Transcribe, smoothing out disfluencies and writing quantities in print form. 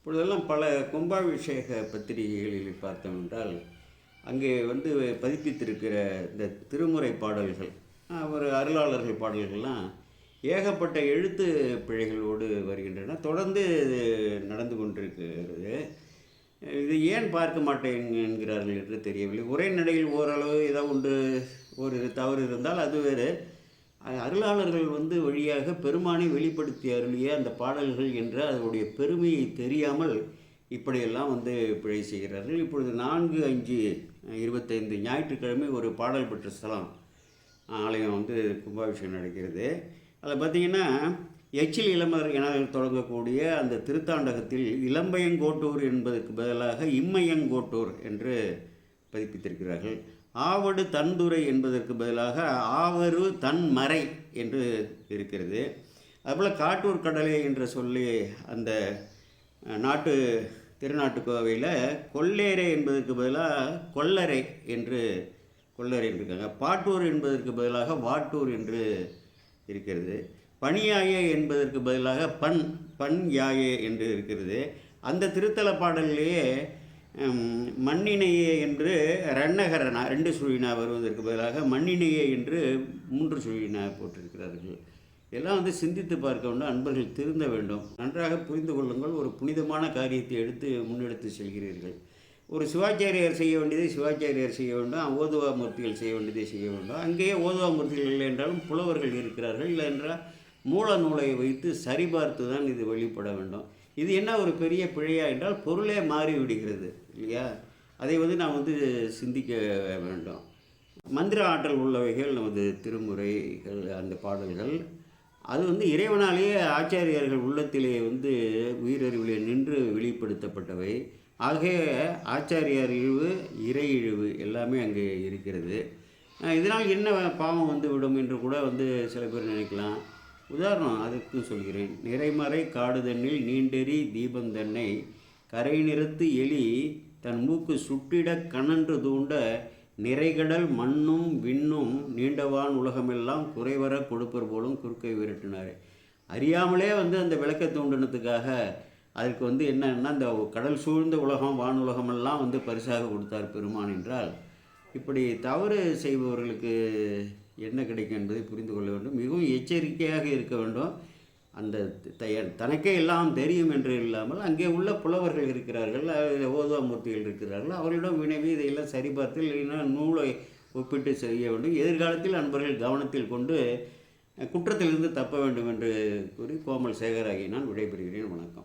இப்பொழுதெல்லாம் பல கும்பாபிஷேக பத்திரிகைகளில் பார்த்தோம் என்றால், அங்கே பதிப்பித்திருக்கிற இந்த திருமுறை பாடல்கள், ஒரு அருளாளர்கள் பாடல்கள்லாம் ஏகப்பட்ட எழுத்து பிழைகளோடு வருகின்றன. தொடர்ந்து இது நடந்து கொண்டிருக்கிறது. இது ஏன் பார்க்க மாட்டேன் என்கிறார்கள் என்று தெரியவில்லை. உரைநடையில் ஓரளவு ஏதோ ஒன்று ஓரிரு தவறு இருந்தால் அது வேறு. அருளாளர்கள் வழியாக பெருமானை வெளிப்படுத்தி அருளிய அந்த பாடல்கள் என்ற அதனுடைய பெருமையை தெரியாமல் இப்படியெல்லாம் பிழை செய்கிறார்கள். இப்பொழுது 4/5/25 ஞாயிற்றுக்கிழமை ஒரு பாடல் பெற்ற ஸ்தலம் ஆலயம் கும்பாபிஷேகம் நடக்கிறது. அதில் பார்த்திங்கன்னா, எச்சில் இளமர் என தொடங்கக்கூடிய அந்த திருத்தாண்டகத்தில் இளம்பயங்கோட்டூர் என்பதற்கு பதிலாக இம்மையங்கோட்டூர் என்று பதிப்பித்திருக்கிறார்கள். ஆவடு தன்துறை என்பதற்கு பதிலாக ஆவரு தன்மறை என்று இருக்கிறது. அதுபோல் காட்டூர் கடலை என்று சொல்லி அந்த திருநாட்டுக்கோவையில் கொல்லேரை என்பதற்கு பதிலாக கொல்லரை என்று இருக்காங்க. பாட்டூர் என்பதற்கு பதிலாக வாட்டூர் என்று இருக்கிறது. பணியாயே என்பதற்கு பதிலாக பண் யாயே என்று இருக்கிறது. அந்த திருத்தல பாடலிலேயே மண்ணினையே என்று ரன்னகரனா 2 சுழினா வருவதற்கு பதிலாக மண்ணினையே என்று 3 சுழினா போட்டிருக்கிறார்கள். எல்லாம் சிந்தித்து பார்க்க வேண்டும். அன்பர்கள் திருந்த வேண்டும். நன்றாக புரிந்து கொள்ளுங்கள். ஒரு புனிதமான காரியத்தை முன்னெடுத்து செல்கிறீர்கள். ஒரு சிவாச்சாரியார் செய்ய வேண்டியதை சிவாச்சாரியார் செய்ய வேண்டும். ஓதுவா மூர்த்திகள் செய்ய வேண்டியதை செய்ய வேண்டும். அங்கேயே ஓதுவா மூர்த்திகள் இல்லை என்றாலும் புலவர்கள் இருக்கிறார்கள். இல்லை என்றால் மூல நூலை வைத்து சரிபார்த்து தான் இது வெளிப்பட வேண்டும். இது என்ன ஒரு பெரிய பிழையா என்றால் பொருளே மாறிவிடுகிறது இல்லையா? அதை நாம் சிந்திக்க வேண்டும். மந்திர ஆற்றல் உள்ளவைகள் நமது திருமுறைகள், அந்த பாடல்கள் அது இறைவனாலேயே ஆச்சாரியர்கள் உள்ளத்திலே உயிரறிவிலே நின்று வெளிப்படுத்தப்பட்டவை. ஆகவே ஆச்சாரியார் இழிவு, இறை இழிவு எல்லாமே அங்கே இருக்கிறது. இதனால் என்ன பாவம் விடும் என்று கூட சில பேர் நினைக்கலாம். உதாரணம் அதுக்கு சொல்கிறேன். நிறைமறை காடுதன்னில் நீண்டெறி தீபந்தன்னை கரை நிறத்து எலி தன் மூக்கு சுட்டிட கணன்று தூண்ட நிறைகடல் மண்ணும் விண்ணும் நீண்டவான் உலகமெல்லாம் குறைவர கொடுப்பர் போலும் குறுக்கை விரட்டினார். அறியாமலே அந்த விளக்க தூண்டினத்துக்காக அதற்கு என்னன்னா அந்த கடல் சூழ்ந்த உலகம் வானுலகமெல்லாம் பரிசாக கொடுத்தார் பெருமான் என்றால், இப்படி தவறு செய்பவர்களுக்கு என்ன கிடைக்கும் என்பதை புரிந்து கொள்ள வேண்டும். மிகவும் எச்சரிக்கையாக இருக்க வேண்டும். அந்த தனக்கே எல்லாம் தெரியும் என்று இல்லாமல் அங்கே உள்ள புலவர்கள் இருக்கிறார்கள், ஓதுவா மூர்த்திகள் இருக்கிறார்கள். அவர்களிடம் வினவி இதையெல்லாம் சரிபார்த்து இல்லைன்னா நூலை ஒப்பிட்டு செய்ய வேண்டும். எதிர்காலத்தில் அன்பர்கள் கவனத்தில் கொண்டு குற்றத்திலிருந்து தப்ப வேண்டும் என்று கூறி கோமல் சேகராகி நான் விடைபெறுகிறேன். வணக்கம்.